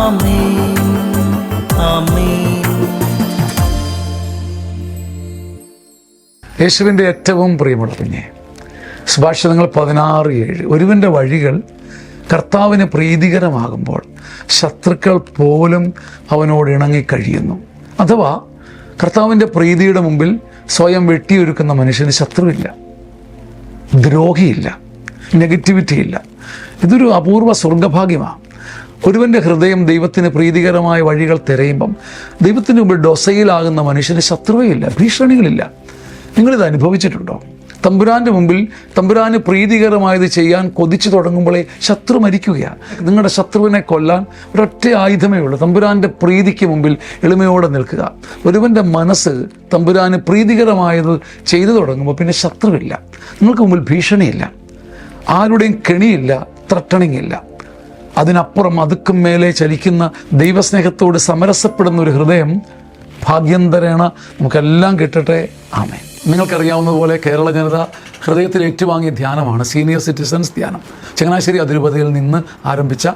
ആമേൻ ആമേൻ. യേശുവിൻ്റെ ഏറ്റവും പ്രിയമുള്ള കുഞ്ഞെ, സുഭാഷിതങ്ങൾ 16:7, ഒരുവൻ്റെ വഴികൾ കർത്താവിന് പ്രീതികരമാകുമ്പോൾ ശത്രുക്കൾ പോലും അവനോട് ഇണങ്ങിക്കഴിയുന്നു. അഥവാ കർത്താവിൻ്റെ പ്രീതിയുടെ മുമ്പിൽ സ്വയം വെട്ടിയൊരുക്കുന്ന മനുഷ്യന് ശത്രുവില്ല, ദ്രോഹിയില്ല, നെഗറ്റിവിറ്റി ഇല്ല. ഇതൊരു അപൂർവ സ്വർഗഭാഗ്യമാണ്. ഒരുവൻ്റെ ഹൃദയം ദൈവത്തിന് പ്രീതികരമായ വഴികൾ തിരയുമ്പം ദൈവത്തിന് മുമ്പിൽ ഡൊസയിലാകുന്ന മനുഷ്യന് ശത്രുവയില്ല, ഭീഷണികളില്ല. നിങ്ങളിത് അനുഭവിച്ചിട്ടുണ്ടോ? തമ്പുരാൻ്റെ മുമ്പിൽ തമ്പുരാന് പ്രീതികരമായത് ചെയ്യാൻ കൊതിച്ചു തുടങ്ങുമ്പോഴേ ശത്രു മരിക്കുകയാണ്. നിങ്ങളുടെ ശത്രുവിനെ കൊല്ലാൻ ഒരൊറ്റ ആയുധമേ ഉള്ളൂ, തമ്പുരാൻ്റെ പ്രീതിക്ക് മുമ്പിൽ എളിമയോടെ നിൽക്കുക. ഒരുവൻ്റെ മനസ്സ് തമ്പുരാന് പ്രീതികരമായത് ചെയ്തു തുടങ്ങുമ്പോൾ പിന്നെ ശത്രുവില്ല, നിങ്ങൾക്ക് മുമ്പിൽ ഭീഷണിയില്ല, ആരുടെയും കെണിയില്ല, ത്രട്ടണിങ് ഇല്ല. അതിനപ്പുറം അതുക്കും മേലെ ചലിക്കുന്ന ദൈവസ്നേഹത്തോട് സമരസപ്പെടുന്ന ഒരു ഹൃദയം ഭാഗ്യന്തരേണ നമുക്കെല്ലാം കിട്ടട്ടെ. ആമേൻ. നിങ്ങൾക്കറിയാവുന്നതുപോലെ കേരള ജനത ഹൃദയത്തിൽ ഏറ്റുവാങ്ങിയ ധ്യാനമാണ് സീനിയർ സിറ്റിസൺസ് ധ്യാനം. ചങ്ങനാശ്ശേരി അതിരൂപതയിൽ നിന്ന് ആരംഭിച്ച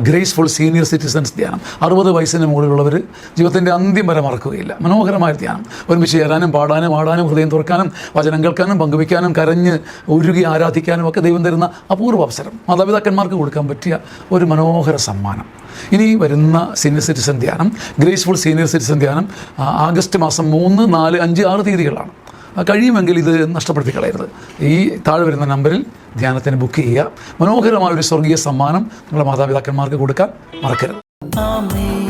ഗ്രേസ്ഫുൾ സീനിയർ സിറ്റിസൺസ് ധ്യാനം. 60 വയസ്സിന് മുകളിലുള്ളവർ ജീവിതത്തിൻ്റെ അന്ത്യം വരെ മറക്കുകയില്ല. മനോഹരമായ ധ്യാനം. ഒരുമിച്ച് ചേരാനും പാടാനും ആടാനും ഹൃദയം തുറക്കാനും വചനം കേൾക്കാനും പങ്കുവയ്ക്കാനും കരഞ്ഞ് ഉരുകി ആരാധിക്കാനും ഒക്കെ ദൈവം തരുന്ന അപൂർവ അവസരം. മാതാപിതാക്കന്മാർക്ക് കൊടുക്കാൻ പറ്റിയ ഒരു മനോഹര സമ്മാനം. ഇനി വരുന്ന സീനിയർ സിറ്റിസൺ ധ്യാനം, ഗ്രേസ്ഫുൾ സീനിയർ സിറ്റിസൺ ധ്യാനം ആഗസ്റ്റ് മാസം 3, 4, 5, 6 തീയതികളാണ്. കഴിയുമെങ്കിൽ ഇത് നഷ്ടപ്പെടുത്തി കളയരുത്. ഈ താഴെ വരുന്ന നമ്പറിൽ ധ്യാനത്തിന് ബുക്ക് ചെയ്യുക. മനോഹരമായ ഒരു സ്വർഗീയ സമ്മാനം നിങ്ങളുടെ മാതാപിതാക്കന്മാർക്ക് കൊടുക്കാൻ മറക്കരുത്. ആമേൻ.